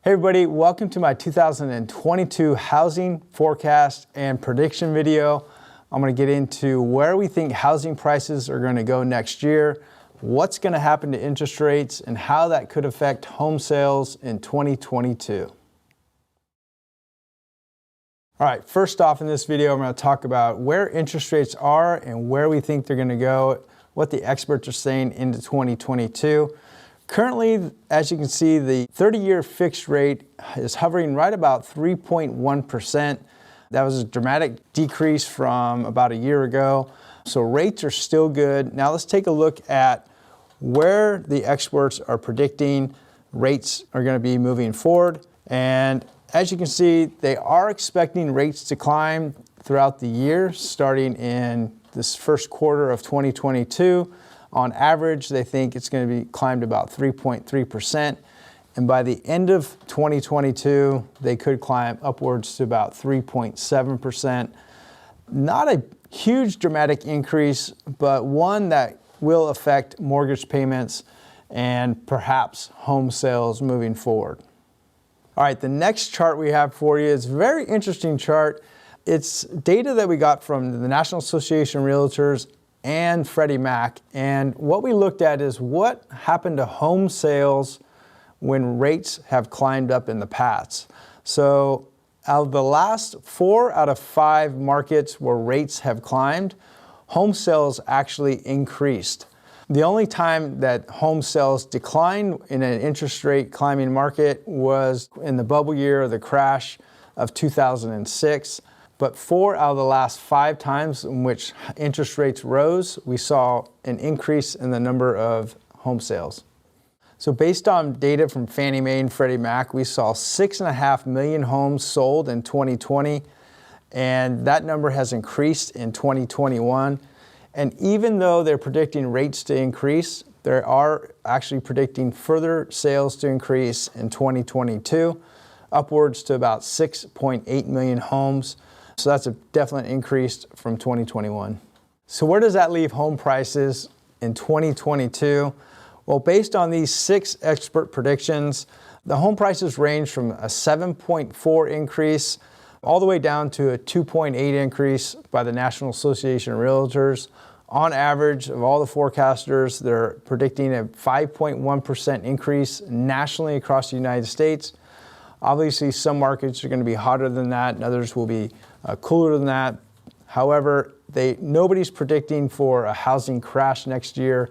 Hey everybody, welcome to my 2022 housing forecast and prediction video. I'm going to get into where we think housing prices are going to go next year, what's going to happen to interest rates, and how that could affect home sales in 2022. All right, first off in this video, I'm going to talk about where interest rates are and where we think they're going to go, what the experts are saying into 2022. Currently, as you can see, the 30-year fixed rate is hovering right about 3.1%. That was a dramatic decrease from about a year ago. So rates are still good. Now let's take a look at where the experts are predicting rates are going to be moving forward. And as you can see, they are expecting rates to climb throughout the year, starting in this first quarter of 2022. On average, they think it's going to be climbed about 3.3%. And by the end of 2022, they could climb upwards to about 3.7%. Not a huge dramatic increase, but one that will affect mortgage payments and perhaps home sales moving forward. All right, the next chart we have for you is a very interesting chart. It's data that we got from the National Association of Realtors and Freddie Mac. And what we looked at is what happened to home sales when rates have climbed up in the past. So out of the last 4 out of 5 markets where rates have climbed, home sales actually increased. The only time that home sales declined in an interest rate climbing market was in the bubble year, the crash of 2006. But 4 out of the last 5 times in which interest rates rose, we saw an increase in the number of home sales. So based on data from Fannie Mae and Freddie Mac, we saw 6.5 million homes sold in 2020, and that number has increased in 2021. And even though they're predicting rates to increase, they are actually predicting further sales to increase in 2022, upwards to about 6.8 million homes. So that's a definite increase from 2021. So where does that leave home prices in 2022? Well, based on these 6 expert predictions, the home prices range from a 7.4 increase all the way down to a 2.8 increase by the National Association of Realtors. On average, of all the forecasters, they're predicting a 5.1% increase nationally across the United States. Obviously, some markets are going to be hotter than that, and others will be cooler than that. However, nobody's predicting for a housing crash next year,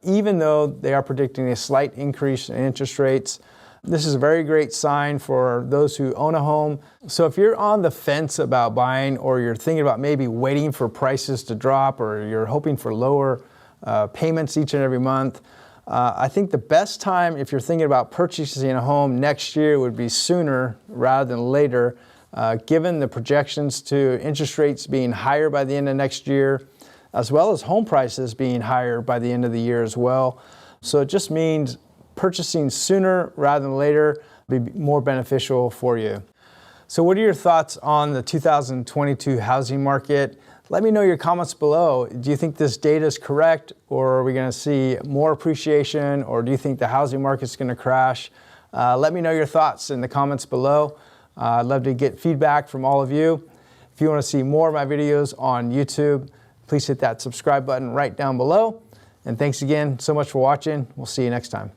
even though they are predicting a slight increase in interest rates. This is a very great sign for those who own a home. So if you're on the fence about buying, or you're thinking about maybe waiting for prices to drop, or you're hoping for lower payments each and every month, I think the best time if you're thinking about purchasing a home next year would be sooner rather than later, given the projections to interest rates being higher by the end of next year, as well as home prices being higher by the end of the year as well. So it just means purchasing sooner rather than later would be more beneficial for you. So what are your thoughts on the 2022 housing market? Let me know your comments below. Do you think this data is correct, or are we going to see more appreciation, or do you think the housing market's going to crash? Let me know your thoughts in the comments below. I'd love to get feedback from all of you. If you want to see more of my videos on YouTube, please hit that subscribe button right down below. And thanks again so much for watching. We'll see you next time.